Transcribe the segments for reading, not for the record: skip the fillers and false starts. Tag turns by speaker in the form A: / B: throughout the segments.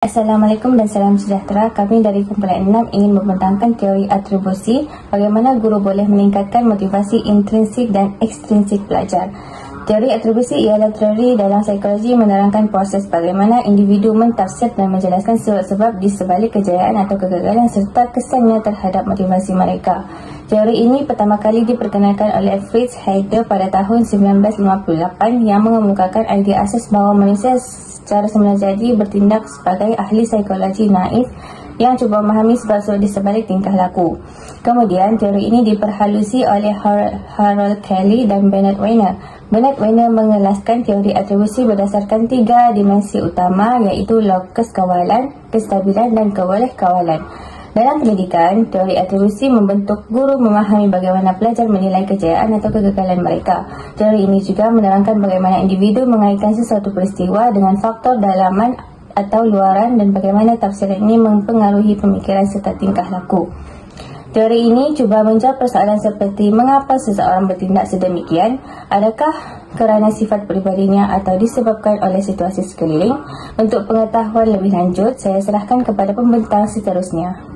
A: Assalamualaikum dan salam sejahtera. Kami dari kumpulan 6 ingin membentangkan teori atribusi, bagaimana guru boleh meningkatkan motivasi intrinsik dan ekstrinsik pelajar. Teori atribusi ialah teori dalam psikologi menerangkan proses bagaimana individu mentafsir dan menjelaskan sebab-sebab di sebalik kejayaan atau kegagalan serta kesannya terhadap motivasi mereka. Teori ini pertama kali diperkenalkan oleh Fritz Heider pada tahun 1958 yang mengemukakan idea asas bahawa manusia secara semula jadi bertindak sebagai ahli psikologi naif yang cuba memahami sebab-sebab di sebalik tingkah laku. Kemudian, teori ini diperhalusi oleh Harold Kelly dan Bernard Weiner. Bernard Weiner mengelaskan teori atribusi berdasarkan 3 dimensi utama iaitu lokus kawalan, kestabilan dan keboleh kawalan. Dalam pendidikan, teori atribusi membentuk guru memahami bagaimana pelajar menilai kejayaan atau kegagalan mereka. Teori ini juga menerangkan bagaimana individu mengaitkan sesuatu peristiwa dengan faktor dalaman atau luaran dan bagaimana tafsiran ini mempengaruhi pemikiran serta tingkah laku. Teori ini cuba menjawab persoalan seperti mengapa seseorang bertindak sedemikian, adakah kerana sifat peribadinya atau disebabkan oleh situasi sekeliling. Untuk pengetahuan lebih lanjut, saya serahkan kepada pembentang seterusnya.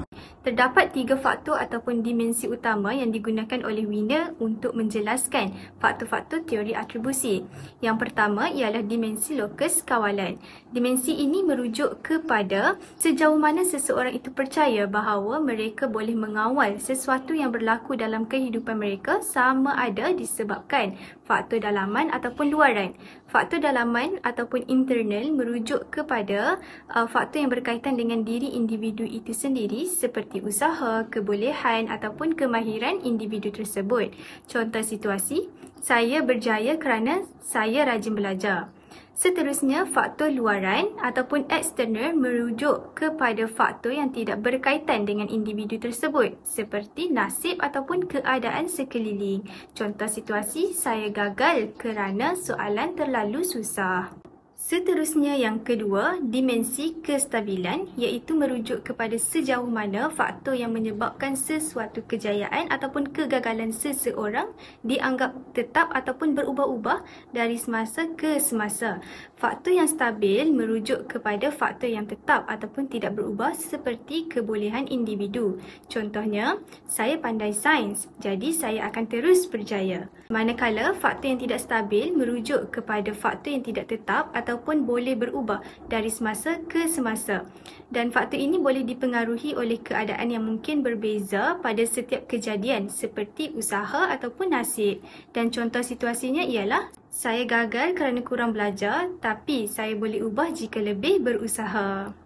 B: Terdapat 3 faktor ataupun dimensi utama yang digunakan oleh Weiner untuk menjelaskan faktor-faktor teori atribusi. Yang pertama ialah dimensi lokus kawalan. Dimensi ini merujuk kepada sejauh mana seseorang itu percaya bahawa mereka boleh mengawal sesuatu yang berlaku dalam kehidupan mereka sama ada disebabkan faktor dalaman ataupun luaran. Faktor dalaman ataupun internal merujuk kepada faktor yang berkaitan dengan diri individu itu sendiri seperti usaha, kebolehan ataupun kemahiran individu tersebut. Contoh situasi, saya berjaya kerana saya rajin belajar. Seterusnya, faktor luaran ataupun eksternal merujuk kepada faktor yang tidak berkaitan dengan individu tersebut seperti nasib ataupun keadaan sekeliling. Contoh situasi, saya gagal kerana soalan terlalu susah. Seterusnya yang kedua, dimensi kestabilan iaitu merujuk kepada sejauh mana faktor yang menyebabkan sesuatu kejayaan ataupun kegagalan seseorang dianggap tetap ataupun berubah-ubah dari semasa ke semasa. Faktor yang stabil merujuk kepada faktor yang tetap ataupun tidak berubah seperti kebolehan individu. Contohnya, saya pandai sains, jadi saya akan terus berjaya. Manakala faktor yang tidak stabil merujuk kepada faktor yang tidak tetap ataupun boleh berubah dari semasa ke semasa. Dan faktor ini boleh dipengaruhi oleh keadaan yang mungkin berbeza pada setiap kejadian seperti usaha ataupun nasib. Dan contoh situasinya ialah, saya gagal kerana kurang belajar, tapi saya boleh ubah jika lebih berusaha.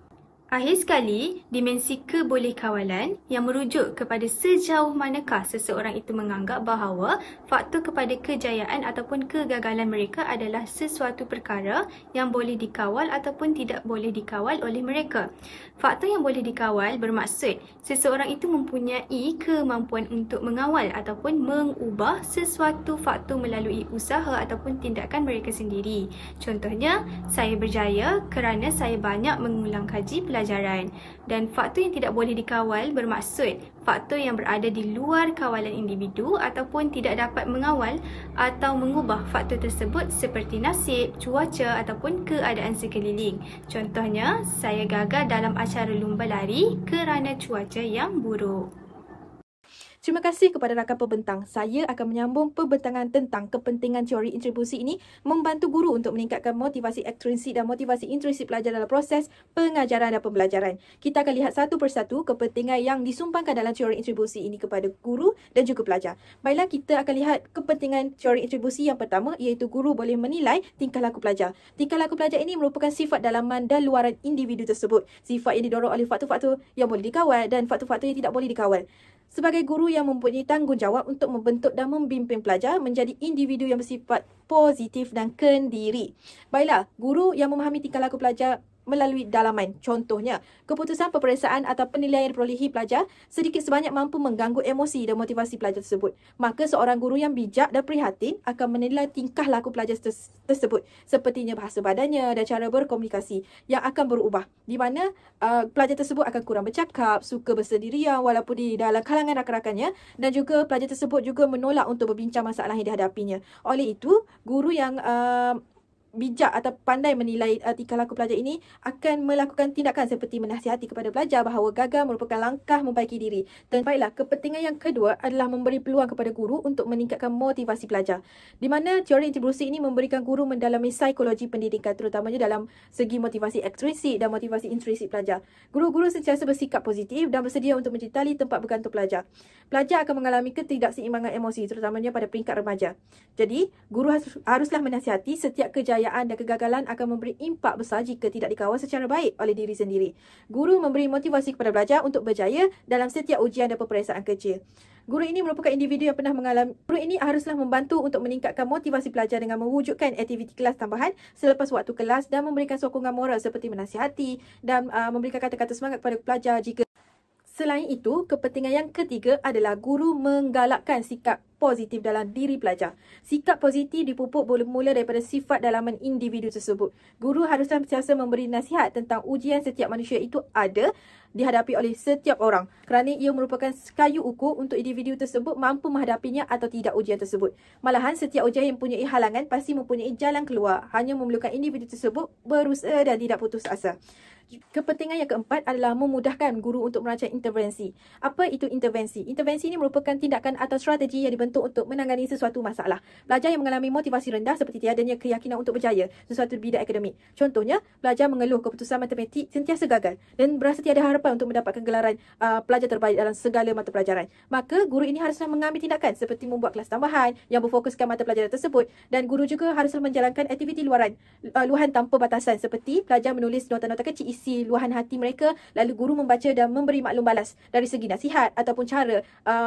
B: Akhir sekali, dimensi kebolehkawalan yang merujuk kepada sejauh manakah seseorang itu menganggap bahawa faktor kepada kejayaan ataupun kegagalan mereka adalah sesuatu perkara yang boleh dikawal ataupun tidak boleh dikawal oleh mereka. Faktor yang boleh dikawal bermaksud seseorang itu mempunyai kemampuan untuk mengawal ataupun mengubah sesuatu faktor melalui usaha ataupun tindakan mereka sendiri. Contohnya, saya berjaya kerana saya banyak mengulang kaji pelajaran. Dan faktor yang tidak boleh dikawal bermaksud faktor yang berada di luar kawalan individu ataupun tidak dapat mengawal atau mengubah faktor tersebut seperti nasib, cuaca ataupun keadaan sekeliling. Contohnya, saya gagal dalam acara lumba lari kerana cuaca yang buruk.
C: Terima kasih kepada rakan pembentang. Saya akan menyambung pembentangan tentang kepentingan teori atribusi ini membantu guru untuk meningkatkan motivasi ekstrinsik dan motivasi intrinsik pelajar dalam proses pengajaran dan pembelajaran. Kita akan lihat satu persatu kepentingan yang disumbangkan dalam teori atribusi ini kepada guru dan juga pelajar. Baiklah, kita akan lihat kepentingan teori atribusi yang pertama iaitu guru boleh menilai tingkah laku pelajar. Tingkah laku pelajar ini merupakan sifat dalaman dan luaran individu tersebut. Sifat yang didorong oleh faktor-faktor yang boleh dikawal dan faktor-faktor yang tidak boleh dikawal. Sebagai guru yang mempunyai tanggungjawab untuk membentuk dan membimbing pelajar menjadi individu yang bersifat positif dan kendiri. Baiklah, guru yang memahami tingkah laku pelajar melalui dalaman. Contohnya, keputusan peperiksaan atau penilaian yang diperolehi pelajar sedikit sebanyak mampu mengganggu emosi dan motivasi pelajar tersebut. Maka seorang guru yang bijak dan prihatin akan menilai tingkah laku pelajar tersebut sepertinya bahasa badannya dan cara berkomunikasi yang akan berubah. Di mana pelajar tersebut akan kurang bercakap, suka bersendirian walaupun di dalam kalangan rakan-rakannya, dan juga pelajar tersebut juga menolak untuk berbincang masalah yang dihadapinya. Oleh itu, guru yang bijak atau pandai menilai tingkah laku pelajar ini akan melakukan tindakan seperti menasihati kepada pelajar bahawa gagal merupakan langkah membaiki diri. Dan baiklah, kepentingan yang kedua adalah memberi peluang kepada guru untuk meningkatkan motivasi pelajar. Di mana teori intribusi ini memberikan guru mendalami psikologi pendidikan, terutamanya dalam segi motivasi ekstrinsik dan motivasi intrinsik pelajar. Guru-guru sentiasa bersikap positif dan bersedia untuk menjadi tali tempat bergantung pelajar. Pelajar akan mengalami ketidakseimbangan emosi, terutamanya pada peringkat remaja. Jadi, guru haruslah menasihati setiap kejayaan dan kegagalan akan memberi impak besar jika tidak dikawal secara baik oleh diri sendiri. Guru memberi motivasi kepada pelajar untuk berjaya dalam setiap ujian dan peperiksaan kerja. Guru ini merupakan individu yang pernah mengalami. Guru ini haruslah membantu untuk meningkatkan motivasi pelajar dengan mewujudkan aktiviti kelas tambahan selepas waktu kelas dan memberikan sokongan moral seperti menasihati dan memberikan kata-kata semangat kepada pelajar jika. Selain itu, kepentingan yang ketiga adalah guru menggalakkan sikap positif dalam diri pelajar. Sikap positif dipupuk bermula daripada sifat dalaman individu tersebut. Guru haruslah sentiasa memberi nasihat tentang ujian setiap manusia itu ada dihadapi oleh setiap orang kerana ia merupakan kayu ukur untuk individu tersebut mampu menghadapinya atau tidak ujian tersebut. Malahan, setiap ujian yang mempunyai halangan pasti mempunyai jalan keluar. Hanya memerlukan individu tersebut berusaha dan tidak putus asa. Kepentingan yang keempat adalah memudahkan guru untuk merancang intervensi. Apa itu intervensi? Intervensi ini merupakan tindakan atau strategi yang dibentuk untuk menangani sesuatu masalah. Pelajar yang mengalami motivasi rendah seperti tiadanya keyakinan untuk berjaya sesuatu bidang akademik. Contohnya, pelajar mengeluh keputusan matematik sentiasa gagal dan berasa tiada harapan untuk mendapatkan gelaran pelajar terbaik dalam segala mata pelajaran. Maka, guru ini haruslah mengambil tindakan seperti membuat kelas tambahan yang berfokuskan mata pelajaran tersebut, dan guru juga haruslah menjalankan aktiviti luahan tanpa batasan seperti pelajar menulis nota-nota kecil isi luahan hati mereka, lalu guru membaca dan memberi maklum balas dari segi nasihat ataupun cara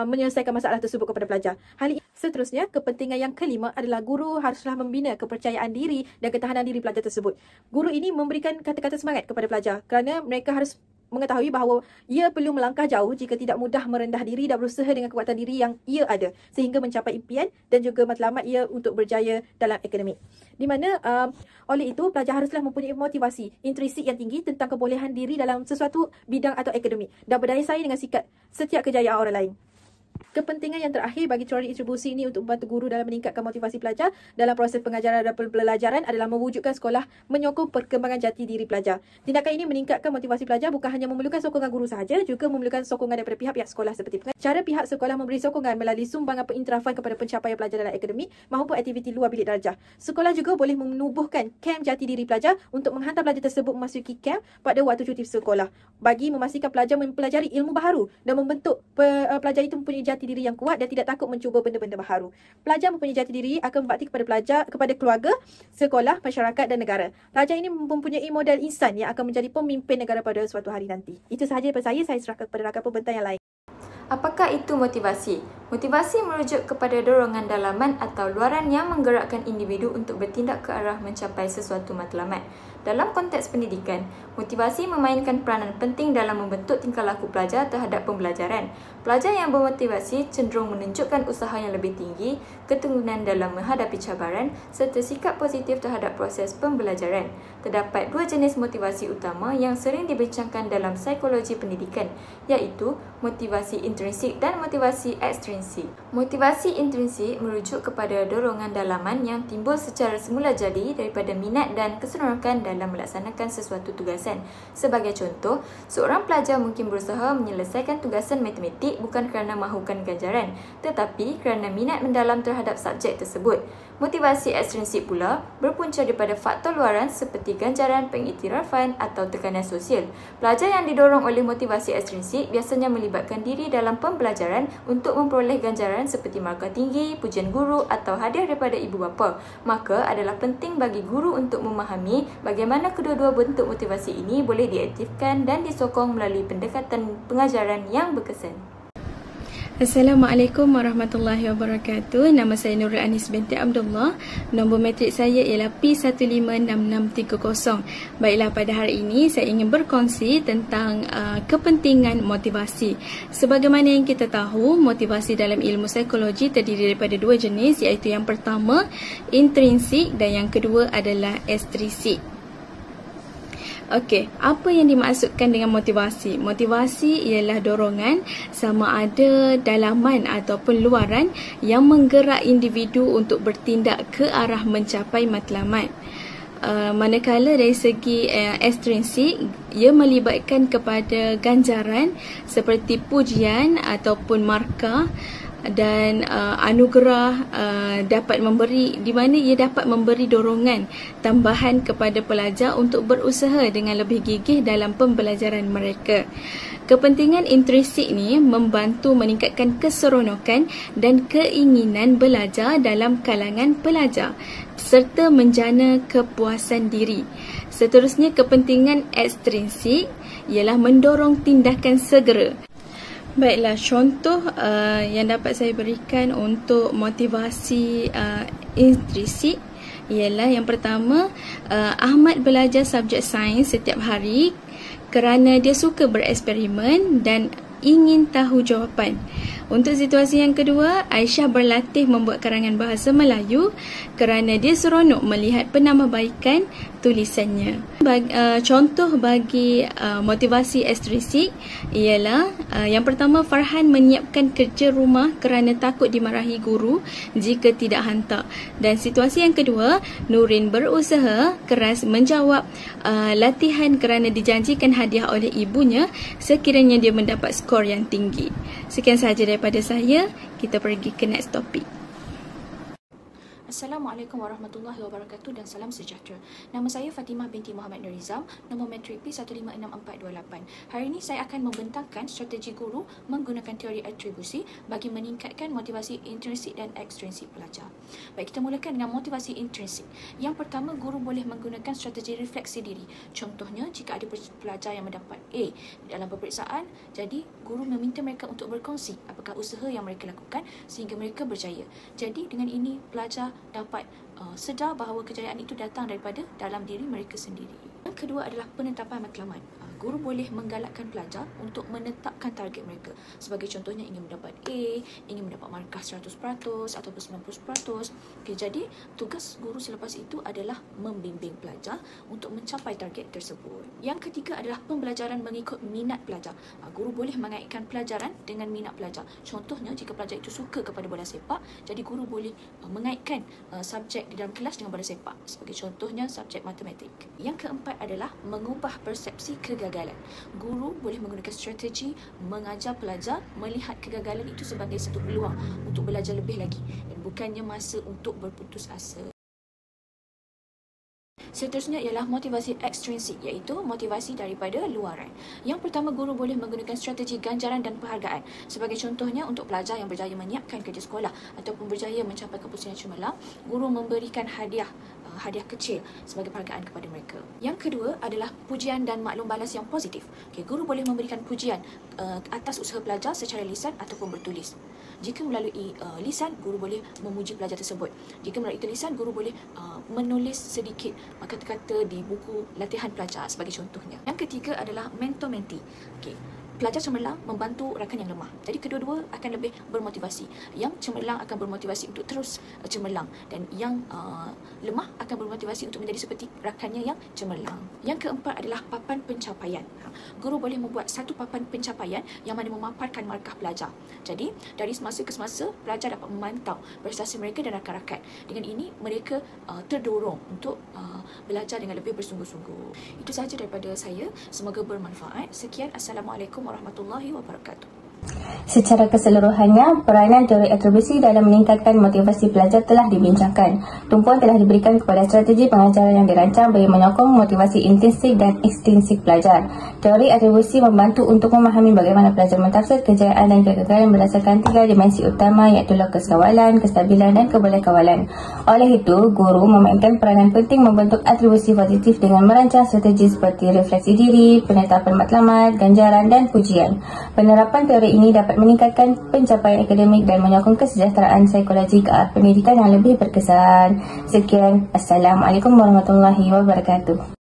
C: menyelesaikan masalah tersebut kepada pelajar. Hal ini seterusnya, kepentingan yang kelima adalah guru haruslah membina kepercayaan diri dan ketahanan diri pelajar tersebut. Guru ini memberikan kata-kata semangat kepada pelajar kerana mereka harus mengetahui bahawa ia perlu melangkah jauh jika tidak mudah merendah diri dan berusaha dengan kekuatan diri yang ia ada sehingga mencapai impian dan juga matlamat ia untuk berjaya dalam akademik. Di mana oleh itu pelajar haruslah mempunyai motivasi intrinsik yang tinggi tentang kebolehan diri dalam sesuatu bidang atau akademik dan berdaya saing dengan setiap kejayaan orang lain. Kepentingan yang terakhir bagi teori intribusi ini untuk membantu guru dalam meningkatkan motivasi pelajar dalam proses pengajaran dan pembelajaran adalah mewujudkan sekolah menyokong perkembangan jati diri pelajar. Tindakan ini meningkatkan motivasi pelajar bukan hanya memerlukan sokongan guru sahaja, juga memerlukan sokongan daripada pihak-pihak sekolah seperti cara pihak sekolah memberi sokongan melalui sumbangan peintarafan kepada pencapaian pelajar dalam akademik maupun aktiviti luar bilik darjah. Sekolah juga boleh menubuhkan kem jati diri pelajar untuk menghantar pelajar tersebut memasuki kem pada waktu cuti sekolah bagi memastikan pelajar mempelajari ilmu baharu dan membentuk pelajar itu mempunyai jati diri yang kuat dan tidak takut mencuba benda-benda baharu. Pelajar mempunyai jati diri akan berbakti kepada pelajar, kepada keluarga, sekolah, masyarakat dan negara. Pelajar ini mempunyai modal insan yang akan menjadi pemimpin negara pada suatu hari nanti. Itu sahaja daripada saya serahkan kepada rakan pembentang yang lain.
B: Apakah itu motivasi? Motivasi merujuk kepada dorongan dalaman atau luaran yang menggerakkan individu untuk bertindak ke arah mencapai sesuatu matlamat. Dalam konteks pendidikan, motivasi memainkan peranan penting dalam membentuk tingkah laku pelajar terhadap pembelajaran. Pelajar yang bermotivasi cenderung menunjukkan usaha yang lebih tinggi, ketekunan dalam menghadapi cabaran serta sikap positif terhadap proses pembelajaran. Terdapat dua jenis motivasi utama yang sering dibincangkan dalam psikologi pendidikan, iaitu motivasi intrinsik dan motivasi ekstrinsik. Motivasi intrinsik merujuk kepada dorongan dalaman yang timbul secara semula jadi daripada minat dan keseronokan dalam melaksanakan sesuatu tugasan. Sebagai contoh, seorang pelajar mungkin berusaha menyelesaikan tugasan matematik bukan kerana mahukan ganjaran, tetapi kerana minat mendalam terhadap subjek tersebut. Motivasi ekstrinsik pula berpunca daripada faktor luaran seperti ganjaran, pengiktirafan atau tekanan sosial. Pelajar yang didorong oleh motivasi ekstrinsik biasanya melibatkan diri dalam pembelajaran untuk memperoleh ganjaran seperti markah tinggi, pujian guru atau hadiah daripada ibu bapa. Maka adalah penting bagi guru untuk memahami bagaimana kedua-dua bentuk motivasi ini boleh diaktifkan dan disokong melalui pendekatan pengajaran yang berkesan.
D: Assalamualaikum warahmatullahi wabarakatuh. Nama saya Nurul Anis binti Abdullah. Nombor matrik saya ialah P156630. Baiklah, pada hari ini saya ingin berkongsi tentang kepentingan motivasi. Sebagaimana yang kita tahu, motivasi dalam ilmu psikologi terdiri daripada dua jenis, iaitu yang pertama intrinsik dan yang kedua adalah ekstrinsik. Okey, apa yang dimaksudkan dengan motivasi? Motivasi ialah dorongan sama ada dalaman ataupun luaran yang menggerak individu untuk bertindak ke arah mencapai matlamat. Manakala dari segi ekstrinsik, ia melibatkan kepada ganjaran seperti pujian ataupun markah dan anugerah, dapat memberi, di mana ia dapat memberi dorongan tambahan kepada pelajar untuk berusaha dengan lebih gigih dalam pembelajaran mereka. Kepentingan intrinsik ni membantu meningkatkan keseronokan dan keinginan belajar dalam kalangan pelajar serta menjana kepuasan diri. Seterusnya, kepentingan ekstrinsik ialah mendorong tindakan segera. Baiklah, contoh yang dapat saya berikan untuk motivasi intrinsik ialah yang pertama, Ahmad belajar subjek sains setiap hari kerana dia suka bereksperimen dan ingin tahu jawapan. Untuk situasi yang kedua, Aisyah berlatih membuat karangan bahasa Melayu kerana dia seronok melihat penambahbaikan tulisannya. Contoh bagi motivasi ekstrinsik ialah yang pertama, Farhan menyiapkan kerja rumah kerana takut dimarahi guru jika tidak hantar. Dan situasi yang kedua, Nurin berusaha keras menjawab latihan kerana dijanjikan hadiah oleh ibunya sekiranya dia mendapat skor yang tinggi. Sekian sahaja daripada saya. Kita pergi ke next topik.
E: Assalamualaikum warahmatullahi wabarakatuh dan salam sejahtera. Nama saya Fatimah binti Muhammad Nurizam, nombor matrik P156428. Hari ini saya akan membentangkan strategi guru menggunakan teori atribusi bagi meningkatkan motivasi intrinsik dan ekstrinsik pelajar. Baik, kita mulakan dengan motivasi intrinsik. Yang pertama, guru boleh menggunakan strategi refleksi diri. Contohnya, jika ada pelajar yang mendapat A dalam peperiksaan, jadi guru meminta mereka untuk berkongsi apakah usaha yang mereka lakukan sehingga mereka berjaya. Jadi dengan ini pelajar dapat sedar bahawa kejayaan itu datang daripada dalam diri mereka sendiri. Yang kedua adalah penetapan matlamat. Guru boleh menggalakkan pelajar untuk menetapkan target mereka. Sebagai contohnya, ingin mendapat A, ingin mendapat markah 100% ataupun 90%. Okay, jadi tugas guru selepas itu adalah membimbing pelajar untuk mencapai target tersebut. Yang ketiga adalah pembelajaran mengikut minat pelajar. Guru boleh mengaitkan pelajaran dengan minat pelajar. Contohnya, jika pelajar itu suka kepada bola sepak, jadi guru boleh mengaitkan subjek di dalam kelas dengan bola sepak. Sebagai contohnya, subjek matematik. Yang keempat adalah mengubah persepsi kegagalan. Guru boleh menggunakan strategi mengajar pelajar melihat kegagalan itu sebagai satu peluang untuk belajar lebih lagi dan bukannya masa untuk berputus asa. Seterusnya ialah motivasi ekstrinsik, iaitu motivasi daripada luaran. Yang pertama, guru boleh menggunakan strategi ganjaran dan penghargaan. Sebagai contohnya, untuk pelajar yang berjaya menyiapkan kerja sekolah ataupun berjaya mencapai keputusan yang cemerlang, guru memberikan hadiah kecil sebagai penghargaan kepada mereka. Yang kedua adalah pujian dan maklum balas yang positif. Okay, guru boleh memberikan pujian atas usaha pelajar secara lisan ataupun bertulis. Jika melalui lisan, guru boleh memuji pelajar tersebut. Jika melalui tulisan, guru boleh menulis sedikit kata-kata di buku latihan pelajar sebagai contohnya. Yang ketiga adalah mentor-mentee. Okay. Pelajar cemerlang membantu rakan yang lemah. Jadi kedua-dua akan lebih bermotivasi. Yang cemerlang akan bermotivasi untuk terus cemerlang dan yang lemah akan bermotivasi untuk menjadi seperti rakannya yang cemerlang. Yang keempat adalah papan pencapaian. Guru boleh membuat satu papan pencapaian yang mana memaparkan markah pelajar. Jadi dari semasa ke semasa pelajar dapat memantau prestasi mereka dan rakan-rakan. Dengan ini mereka terdorong untuk belajar dengan lebih bersungguh-sungguh. Itu sahaja daripada saya. Semoga bermanfaat. Sekian. Assalamualaikum warahmatullahi wabarakatuh.
A: Secara keseluruhannya, peranan teori atribusi dalam meningkatkan motivasi pelajar telah dibincangkan. Tumpuan telah diberikan kepada strategi pengajaran yang dirancang bagi menyokong motivasi intrinsik dan ekstrinsik pelajar. Teori atribusi membantu untuk memahami bagaimana pelajar mentafsir kejayaan dan kegagalan berdasarkan 3 dimensi utama, iaitu lokus kawalan, kestabilan dan kebolehkawalan. Oleh itu, guru memainkan peranan penting membentuk atribusi positif dengan merancang strategi seperti refleksi diri, penetapan matlamat, ganjaran dan pujian. Penerapan teori ini dapat meningkatkan pencapaian akademik dan menyokong kesejahteraan psikologi ke arah pendidikan yang lebih berkesan. Sekian. Assalamualaikum warahmatullahi wabarakatuh.